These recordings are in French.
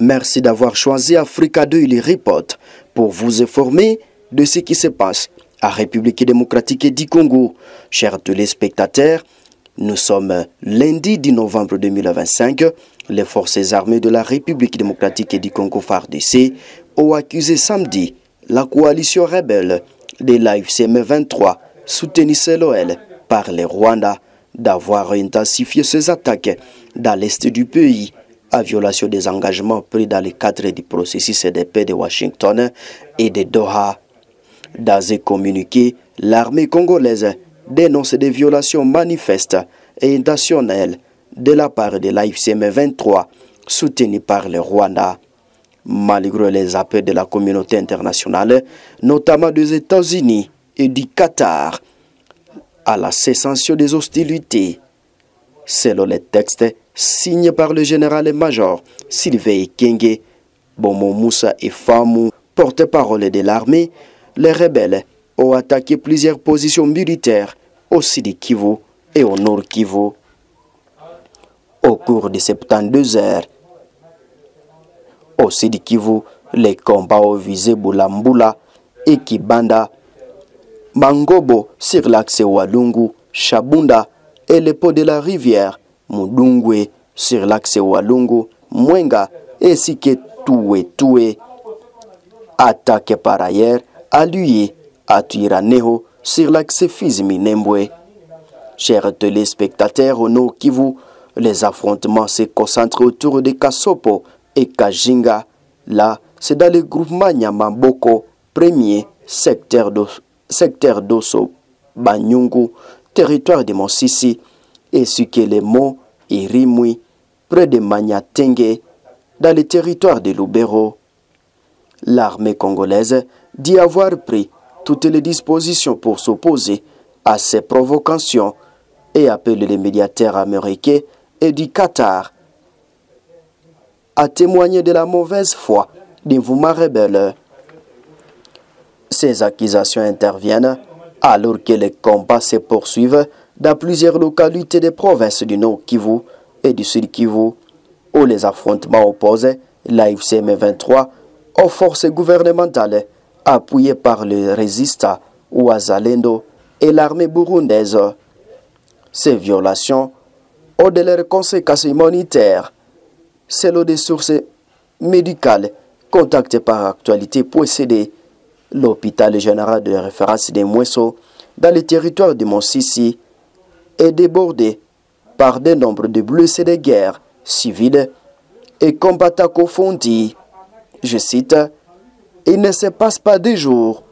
Merci d'avoir choisi Africa 2 il Report pour vous informer de ce qui se passe à République démocratique du Congo. Chers téléspectateurs, nous sommes lundi 10 novembre 2025. Les forces armées de la République démocratique du Congo FARDC ont accusé samedi la coalition rebelle de l'AFC M23, soutenue selon elle par les Rwandais, d'avoir intensifié ses attaques dans l'est du pays à violation des engagements pris dans le cadre du processus de paix de Washington et de Doha. Dans un communiqué, l'armée congolaise dénonce des violations manifestes et intentionnelles de la part de l'AFC M23, soutenue par le Rwanda. Malgré les appels de la communauté internationale, notamment des États-Unis et du Qatar, à la cessation des hostilités, selon les textes signés par le général-major Sylvain Ekenge, Bomo Moussa et Famou, porte-parole de l'armée, les rebelles ont attaqué plusieurs positions militaires au Sud Kivu et au Nord Kivu. Au cours de 72 heures, au Sud Kivu, les combats ont visé Bulambula et Kibanda, Mangobo sur l'axe Walungu, Chabunda et le pont de la rivière Mudungwe sur l'axe Walungu, Mwenga et Toué. Attaqué par ailleurs à lui à Twiraneho sur l'axe Fizi-Minembwe. Chers téléspectateurs, au Nord Kivu, les affrontements se concentrent autour de Kasopo et Kajinga. Là, c'est dans le groupement Nyamamboko, premier secteur d'Osso Banyungu, territoire de Monsisi, et Sukelemo et Rimui, près de Maniatenge, dans le territoire de Lubero. L'armée congolaise dit avoir pris toutes les dispositions pour s'opposer à ces provocations et appelle les médiateurs américains et du Qatar à témoigner de la mauvaise foi des mouvements rebelles. Ces accusations interviennent alors que les combats se poursuivent dans plusieurs localités des provinces du Nord Kivu et du Sud Kivu, où les affrontements opposent l'AFC M23 aux forces gouvernementales appuyées par le résistant Wazalendo et l'armée burundaise. Ces violations ont de leurs conséquences humanitaires, selon des sources médicales contactées par Actualité Possédée. L'hôpital général de référence de Mweso, dans le territoire de Monsisi, est débordé par des nombres de blessés de guerre, civils et combattants confondus. Je cite, « Il ne se passe pas des jours,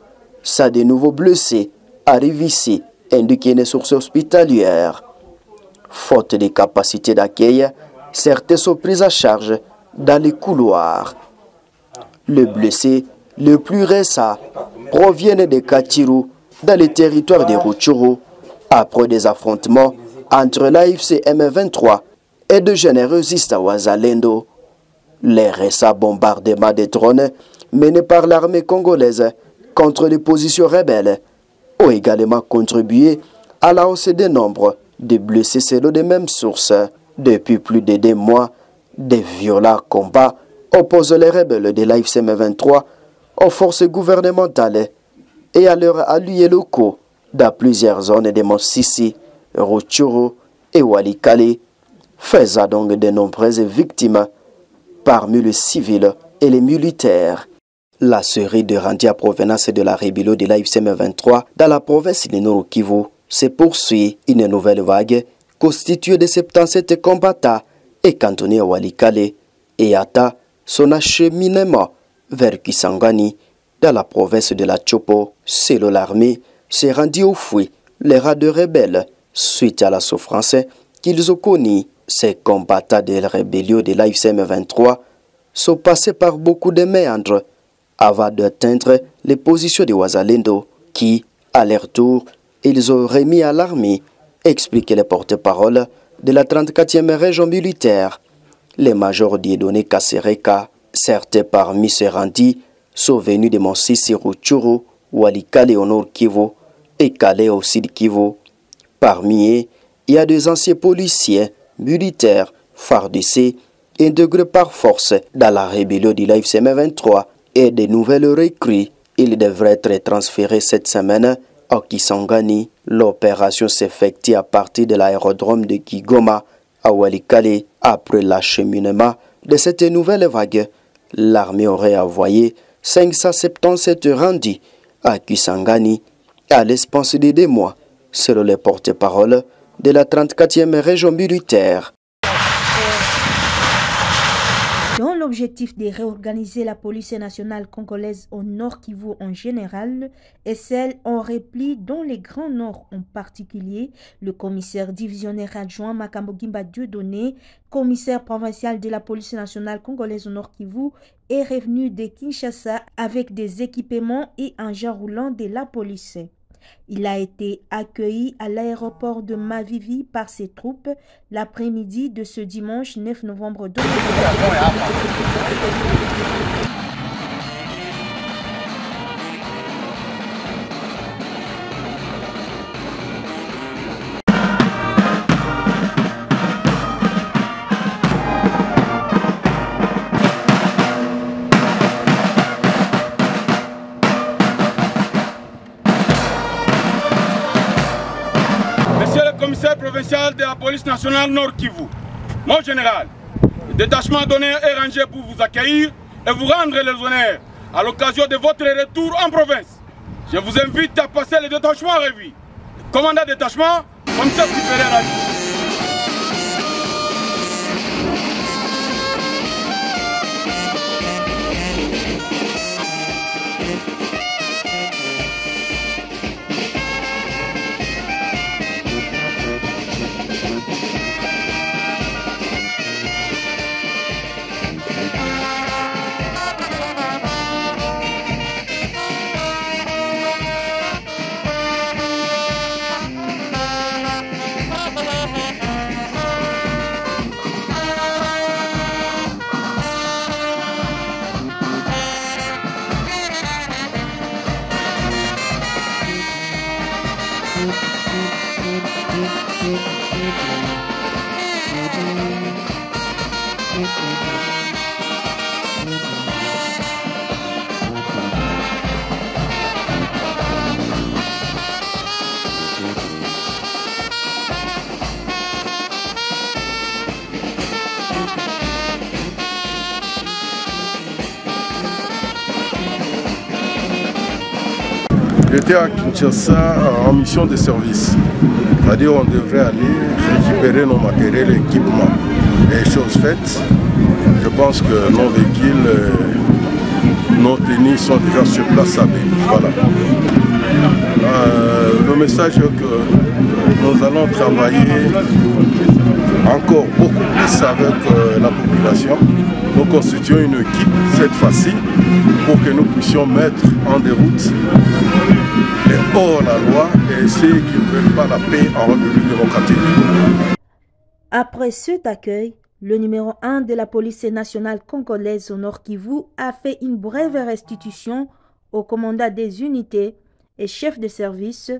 ça de nouveaux blessés arrivent ici, indiquent une source hospitalière. Faute de capacité d'accueil, certains sont pris à charge dans les couloirs. Le blessé le plus récent proviennent de Katiru, dans le territoire de Rutshuru, après des affrontements entre l'AFC M23 et de généreux Wazalendo. Les récents bombardements de drones menés par l'armée congolaise contre les positions rebelles ont également contribué à la hausse des nombres de blessés selon les mêmes sources. Depuis plus de 2 mois, des violents combats opposent les rebelles de l'AFC M23 aux forces gouvernementales et à leurs alliés locaux dans plusieurs zones de Monsisi, Rutshuru et Walikale, faisant donc de nombreuses victimes parmi les civils et les militaires. La série de rendus à provenance de la rébellion de l'AFC M23 dans la province de Nord Kivu se poursuit. Une nouvelle vague constituée de 77 combattants est cantonnée à Walikale et atteint son acheminement vers Kisangani dans la province de la Chopo. Selon l'armée, s'est rendu au fouet les rats de rebelles suite à la souffrance qu'ils ont connue. Ces combattants de la rébellion de l'AFC M23 sont passés par beaucoup de méandres avant d'atteindre les positions de Wazalendo qui, à leur tour, ils ont remis à l'armée, explique le porte-parole de la 34e région militaire, le major Dieudonné Kasereka. Certains parmi ces rendus sont venus de Monsisi, Rutshuru, Walikale au Nord Kivu et Kale au Sud Kivu. Parmi eux, il y a des anciens policiers, militaires, FARDC intégrés par force dans la rébellion de l'AFC M23 et des nouvelles recrues. Ils devraient être transférés cette semaine à Kisangani. L'opération s'effectue à partir de l'aérodrome de Kigoma à Walikale. Après l'acheminement de cette nouvelle vague, l'armée aurait envoyé 577 rendus à Kisangani à l'espace de 2 mois, selon les porte-parole de la 34e région militaire. Dans l'objectif de réorganiser la police nationale congolaise au Nord Kivu en général et celle en repli dans les Grands Nord en particulier, le commissaire divisionnaire adjoint Makambo Gimba Dieudonné, commissaire provincial de la police nationale congolaise au Nord Kivu, est revenu de Kinshasa avec des équipements et un jar roulant de la police. Il a été accueilli à l'aéroport de Mavivi par ses troupes l'après-midi de ce dimanche 9 novembre 2020. Monsieur le commissaire provincial de la police nationale Nord Kivu, mon général, le détachement d'honneur est rangé pour vous accueillir et vous rendre les honneurs à l'occasion de votre retour en province. Je vous invite à passer le détachement en revue. Commandant détachement, commissaire supérieur à vous. J'étais à Kinshasa en mission de service. C'est-à-dire on devrait aller récupérer nos matériels et équipements. Et chose faite, je pense que nos véhicules, nos tenues sont déjà sur place à Béni. Voilà. Le message est que nous allons travailler encore beaucoup plus avec la population. Nous constituons une équipe cette fois-ci pour que nous puissions mettre en déroute les hors-la-loi et ceux qui ne veulent pas la paix en République démocratique. Après cet accueil, le numéro 1 de la police nationale congolaise au Nord Kivu a fait une brève restitution au commandant des unités et chef de service